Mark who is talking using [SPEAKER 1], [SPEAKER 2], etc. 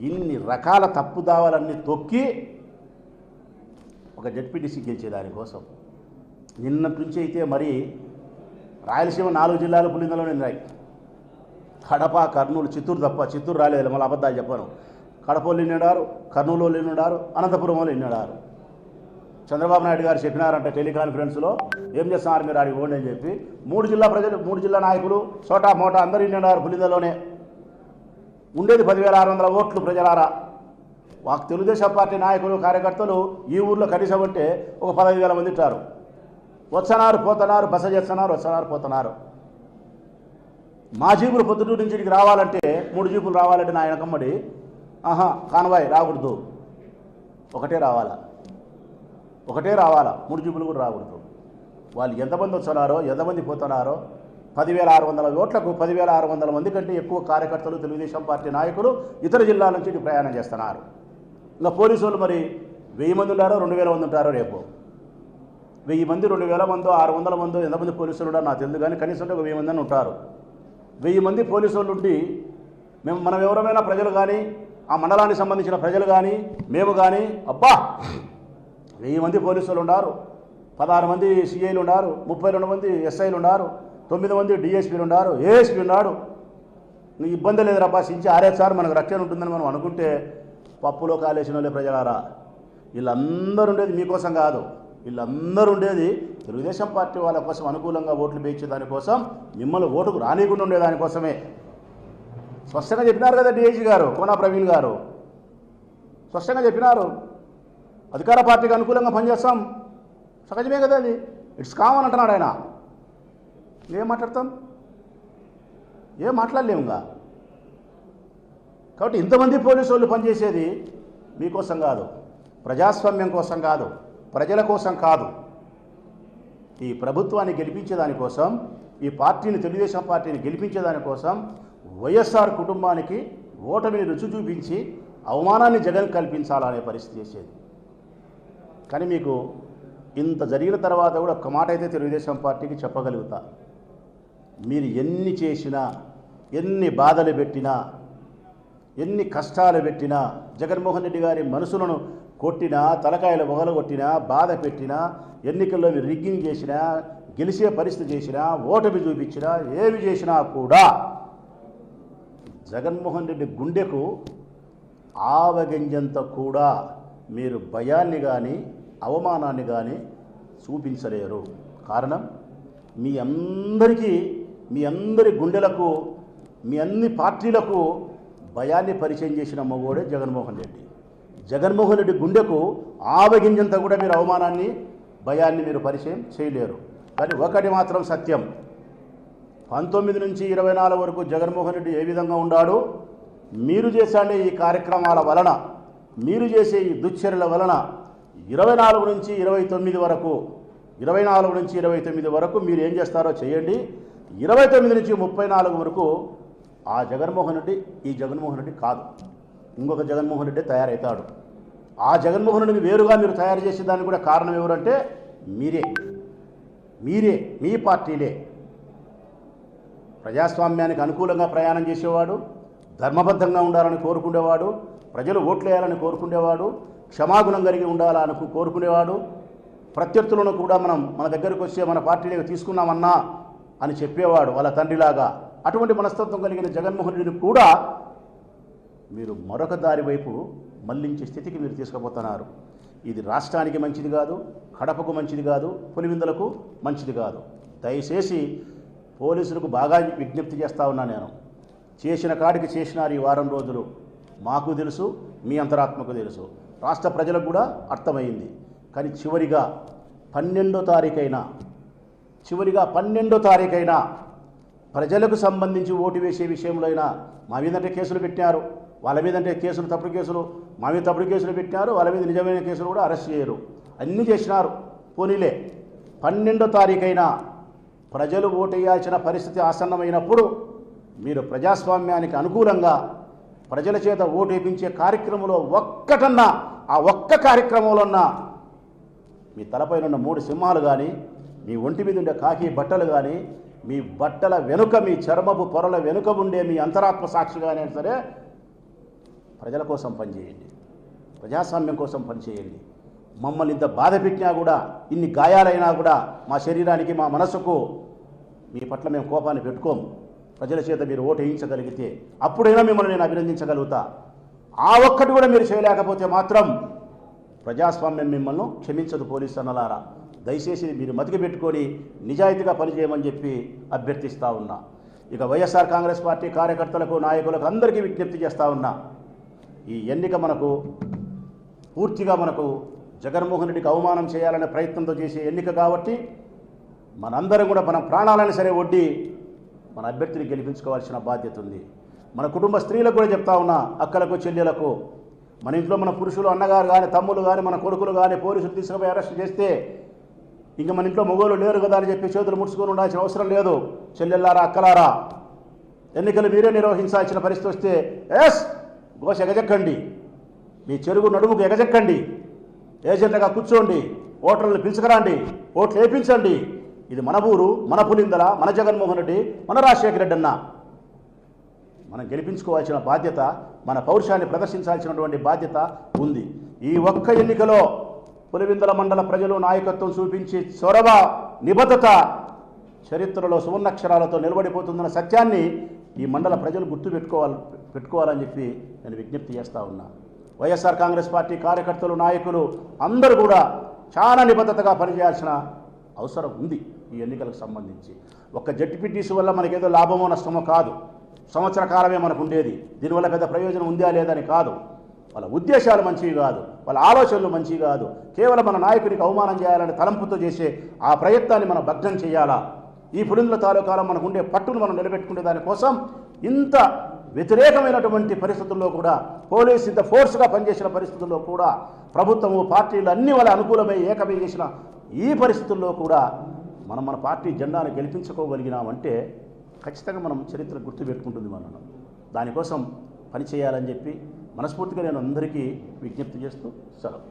[SPEAKER 1] ఇన్ని రకాల తప్పుదావాలన్నీ తొక్కి ఒక జడ్పీటీసీ గెలిచేదానికోసం నిన్నటి నుంచి అయితే మరి రాయలసీమ 4 జిల్లాలు పులిందలోనే ఉన్నాయి. కడప, కర్నూలు, చిత్తూరు తప్ప. చిత్తూరు రాలేదు, మళ్ళీ అబద్ధాలు చెప్పాను. కడపలో నిన్నాడారు, కర్నూలులో నిన్నాడారు, అనంతపురంలో నిన్నాడారు. చంద్రబాబు నాయుడు గారు చెప్పినారంటే టెలికాన్ఫరెన్స్లో, ఏం చేస్తున్నారు మీరు ఆడికి ఓండి అని చెప్పి 3 జిల్లా ప్రజలు, 3 జిల్లా నాయకులు చోటా మోటా అందరూ నిన్నాడారు. పులిందలోనే ఉండేది 10,600 ఓట్లు ప్రజలారా. మాకు తెలుగుదేశం పార్టీ నాయకులు, కార్యకర్తలు ఈ ఊర్లో కనీసం అంటే ఒక 15,000 మంది ఉంటారు. వస్తున్నారు, పోతున్నారు, బస చేస్తున్నారు, వస్తున్నారు, పోతున్నారు. మా జీపులు పొద్దుటూరు నుంచి ఇక్కడికి రావాలంటే 3 జీపులు రావాలంటే నా వెనకమ్మడి కాన్వాయ్ రాకూడదు, ఒకటే రావాలా, 3 జీపులు కూడా రాకూడదు. వాళ్ళు ఎంతమంది వస్తున్నారో, ఎంతమంది పోతున్నారో, 10,600 ఓట్లకు 10,600 మంది కంటే ఎక్కువ కార్యకర్తలు, తెలుగుదేశం పార్టీ నాయకులు ఇతర జిల్లాల నుంచి ప్రయాణం చేస్తున్నారు. ఇంకా పోలీసు వాళ్ళు మరి 1000 మంది ఉంటారో 2,000 మంది ఉంటారో, రేపు 1000 మంది, 2,000 మందో, 600 మందో ఎంతమంది పోలీసులు ఉన్నారో నాకు తెలియదు, కానీ కనీసం ఒక 1000 మంది అని ఉంటారు. 1000 మంది పోలీసు వాళ్ళు ఉండి మనం ఎవరైనా ప్రజలు కానీ, ఆ మండలానికి సంబంధించిన ప్రజలు కానీ, మేము కానీ, అబ్బా 1000 మంది పోలీసులు ఉన్నారు, 16 మంది సిఐలు ఉన్నారు, 32 మంది ఎస్ఐలు ఉన్నారు, 9 మంది డిఎస్పీలు ఉన్నారు, ఏఎస్పీ ఉన్నాడు. నీకు ఇబ్బంది లేదు రబ్బా, సించి ఆరేసారి మనకు రక్షణ ఉంటుందని మనం అనుకుంటే పప్పులో కాలేసిన వాళ్ళే ప్రజలారా. వీళ్ళందరూ ఉండేది మీకోసం కాదు, వీళ్ళందరూ ఉండేది తెలుగుదేశం పార్టీ వాళ్ళ కోసం, అనుకూలంగా ఓట్లు వేయించే దానికోసం, మిమ్మల్ని ఓటుకు రానియకుండా ఉండేదానికోసమే. స్పష్టంగా చెప్పినారు కదా డిఐజీ గారు, కోనా ప్రవీణ్ గారు స్పష్టంగా చెప్పినారు. అధికార పార్టీకి అనుకూలంగా పనిచేస్తాం, సహజమే కదా, అది ఇట్స్ కామన్ అంటున్నాడు ఆయన. ఏం మాట్లాడతాం, ఏం మాట్లాడలేముగా. కాబట్టి ఇంతమంది పోలీసు వాళ్ళు పనిచేసేది మీకోసం కాదు, ప్రజాస్వామ్యం కోసం కాదు, ప్రజల కోసం కాదు, ఈ ప్రభుత్వాన్ని గెలిపించేదానికోసం, ఈ పార్టీని, తెలుగుదేశం పార్టీని గెలిపించేదానికోసం, వైఎస్ఆర్ కుటుంబానికి ఓటమిని రుచి చూపించి అవమానాన్ని జగన్ కల్పించాలనే పరిస్థితి చేసేది. కానీ మీకు ఇంత జరిగిన తర్వాత కూడా ఒక్క మాట అయితే తెలుగుదేశం పార్టీకి చెప్పగలుగుతా, మీరు ఎన్ని చేసినా, ఎన్ని బాధలు పెట్టినా, ఎన్ని కష్టాలు పెట్టినా, జగన్మోహన్ రెడ్డి గారి మనసులను కొట్టినా, తలకాయలు మొగలగొట్టినా, బాధ పెట్టినా, ఎన్నికల్లో మీరు రిగ్గింగ్ చేసినా, గెలిచే పరిస్థితి చేసినా, ఓటమి చూపించినా, ఏమి చేసినా కూడా జగన్మోహన్ రెడ్డి గుండెకు ఆవగింజంత కూడా మీరు భయాన్ని కానీ, అవమానాన్ని కానీ చూపించలేరు. కారణం మీ అందరి గుండెలకు, మీ అన్ని పార్టీలకు భయాన్ని పరిచయం చేసిన మగోడే జగన్మోహన్ రెడ్డి. జగన్మోహన్ రెడ్డి గుండెకు ఆవగింజంత కూడా మీరు అవమానాన్ని, భయాన్ని మీరు పరిచయం చేయలేరు. కానీ ఒకటి మాత్రం సత్యం, 19 నుంచి 24 వరకు జగన్మోహన్ రెడ్డి ఏ విధంగా ఉన్నాడు, మీరు చేసే ఈ కార్యక్రమాల వలన, మీరు చేసే ఈ దుశ్చర్యల వలన 24 నుంచి 29 వరకు, 24 నుంచి 29 వరకు మీరు ఏం చేస్తారో చేయండి. 29 నుంచి 34 వరకు ఆ జగన్మోహన్ రెడ్డి ఈ జగన్మోహన్ రెడ్డి కాదు, ఇంకొక జగన్మోహన్ రెడ్డి తయారవుతాడు. ఆ జగన్మోహన్ రెడ్డిని వేరుగా మీరు తయారు చేసేదానికి కూడా కారణం ఎవరంటే మీరే, మీ పార్టీలే. ప్రజాస్వామ్యానికి అనుకూలంగా ప్రయాణం చేసేవాడు, ధర్మబద్ధంగా ఉండాలని కోరుకునేవాడు, ప్రజలు ఓట్లు వేయాలని కోరుకునేవాడు, క్షమాగుణం కలిగి ఉండాలని కోరుకునేవాడు, ప్రత్యర్థులను కూడా మన దగ్గరకు వచ్చే మన పార్టీని తీసుకున్నామన్నా అని చెప్పేవాడు వాళ్ళ తండ్రిలాగా. అటువంటి మనస్తత్వం కలిగిన జగన్మోహన్ రెడ్డిని కూడా మీరు మరొక దారి వైపు మళ్లించే స్థితికి మీరు తీసుకుపోతున్నారు. ఇది రాష్ట్రానికి మంచిది కాదు, కడపకు మంచిది కాదు, పులివిందలకు మంచిది కాదు. దయచేసి పోలీసులకు బాగా విజ్ఞప్తి చేస్తూ ఉన్నా, నేను చేసిన కాడికి చేసినారు ఈ వారం రోజులు. మాకు తెలుసు, మీ అంతరాత్మకు తెలుసు, రాష్ట్ర ప్రజలకు కూడా అర్థమైంది. కానీ చివరిగా 12వ తారీఖైనా ప్రజలకు సంబంధించి ఓటు వేసే విషయంలో అయినా మా మీదంటే కేసులు పెట్టినారు, వాళ్ళ మీదంటే కేసులు, తప్పుడు కేసులు, మా మీద తప్పుడు కేసులు పెట్టినారు, వాళ్ళ మీద నిజమైన కేసులు కూడా అరెస్ట్ చేయరు, అన్నీ చేసినారు. పోనీలే, 12వ తారీఖైనా ప్రజలు ఓటేయాల్సిన పరిస్థితి ఆసన్నమైనప్పుడు మీరు ప్రజాస్వామ్యానికి అనుకూలంగా ప్రజల చేత ఓటు వేయించే కార్యక్రమంలో ఒక్కటన్నా, ఆ ఒక్క కార్యక్రమంలోన్నా మీ తలపైన ఉన్న 3 సింహాలు కానీ, మీ ఒంటి మీద ఉండే కాకి బట్టలు కానీ, మీ బట్టల వెనుక, మీ చర్మపు పొరల వెనుక ఉండే మీ అంతరాత్మ సాక్షిగానే సరే ప్రజల కోసం పనిచేయండి, ప్రజాస్వామ్యం కోసం పనిచేయండి. మమ్మల్ని ఇంత బాధ పెట్టినా కూడా, ఇన్ని గాయాలైనా కూడా మా శరీరానికి మా మనసుకు మీ పట్ల మేము కోపాన్ని పెట్టుకోము. ప్రజల చేత మీరు ఓటు వేయించగలిగితే అప్పుడైనా మిమ్మల్ని నేను అభినందించగలుగుతా. ఆ ఒక్కటి కూడా మీరు చేయలేకపోతే మాత్రం ప్రజాస్వామ్యం మిమ్మల్ని క్షమించదు. పోలీసు అన్నలారా, దయచేసి మీరు మతికి పెట్టుకొని నిజాయితీగా పనిచేయమని చెప్పి అభ్యర్థిస్తూ ఉన్నా. ఇక వైఎస్ఆర్ కాంగ్రెస్ పార్టీ కార్యకర్తలకు, నాయకులకు అందరికీ విజ్ఞప్తి చేస్తూ ఉన్నా. ఈ ఎన్నిక పూర్తిగా జగన్మోహన్ రెడ్డికి అవమానం చేయాలనే ప్రయత్నంతో చేసే ఎన్నిక కాబట్టి మనందరం కూడా మన ప్రాణాలను సరే ఒడ్డి మన అభ్యర్థిని గెలిపించుకోవాల్సిన బాధ్యత ఉంది. మన కుటుంబ స్త్రీలకు కూడా చెప్తా ఉన్నా, అక్కలకు, చెల్లెలకు, మన ఇంట్లో మన పురుషులు, అన్నగారు కానీ, తమ్ముళ్ళు కానీ, మన కొడుకులు కానీ పోలీసులు తీసుకుపోయి అరెస్ట్ చేస్తే ఇంక మన ఇంట్లో మగోళ్ళు లేరు కదా అని చెప్పి చేతులు ముడుచుకొని ఉండాల్సిన అవసరం లేదు. చెల్లెల్లారా, అక్కలారా, ఎన్నికలు మీరే నిర్వహించాల్సిన పరిస్థితి వస్తే ఘోష ఎగజెక్కండి, మీ చెరుగు నడుముకు ఎగజెక్కండి, ఏజెంట్గా కూర్చోండి, ఓటర్లను పిలుచుకురండి, ఓట్లు వేయించండి. ఇది మన ఊరు, మన పులిందల, మన జగన్మోహన్ రెడ్డి, మన రాజశేఖర రెడ్డి అన్న. మనం గెలిపించుకోవాల్సిన బాధ్యత, మన పౌరుషాన్ని ప్రదర్శించాల్సినటువంటి బాధ్యత ఉంది. ఈ ఒక్క ఎన్నికలో పులివెందుల మండల ప్రజలు నాయకత్వం చూపించి చొరవ, నిబద్ధత చరిత్రలో సువర్ణాక్షరాలతో నిలబడిపోతుందన్న సత్యాన్ని ఈ మండల ప్రజలు పెట్టుకోవాలని చెప్పి నేను విజ్ఞప్తి చేస్తూ ఉన్నా. వైఎస్ఆర్ కాంగ్రెస్ పార్టీ కార్యకర్తలు, నాయకులు అందరూ కూడా చాలా నిబద్ధతగా పనిచేయాల్సిన అవసరం ఉంది. ఈ ఎన్నికలకు సంబంధించి ఒక్క జడ్పీటీసీ వల్ల మనకేదో లాభమో నష్టమో కాదు, సంవత్సర కాలమే మనకు ఉండేది. దీనివల్ల పెద్ద ప్రయోజనం ఉందా లేదని కాదు, వాళ్ళ ఉద్దేశాలు మంచివి కాదు, వాళ్ళ ఆలోచనలు మంచివి కాదు. కేవలం మన నాయకుడికి అవమానం చేయాలనే తలంపుతో చేసే ఆ ప్రయత్నాన్ని మనం భగ్నం చేయాలా. ఈ పులిందుల తాలూకాలో మనకు ఉండే పట్టును మనం నిలబెట్టుకునే దానికోసం ఇంత వ్యతిరేకమైనటువంటి పరిస్థితుల్లో కూడా, పోలీసు ఇంత ఫోర్స్గా పనిచేసిన పరిస్థితుల్లో కూడా, ప్రభుత్వము, పార్టీలు అన్ని వాళ్ళ అనుకూలమై ఏకమై చేసిన ఈ పరిస్థితుల్లో కూడా మన పార్టీ జెండాను గెలిపించుకోగలిగినామంటే ఖచ్చితంగా మనం చరిత్ర గుర్తుపెట్టుకుంటుంది. దానికోసం పనిచేయాలని చెప్పి మనస్ఫూర్తిగా నేను అందరికీ విజ్ఞప్తి చేస్తూ సెలవు.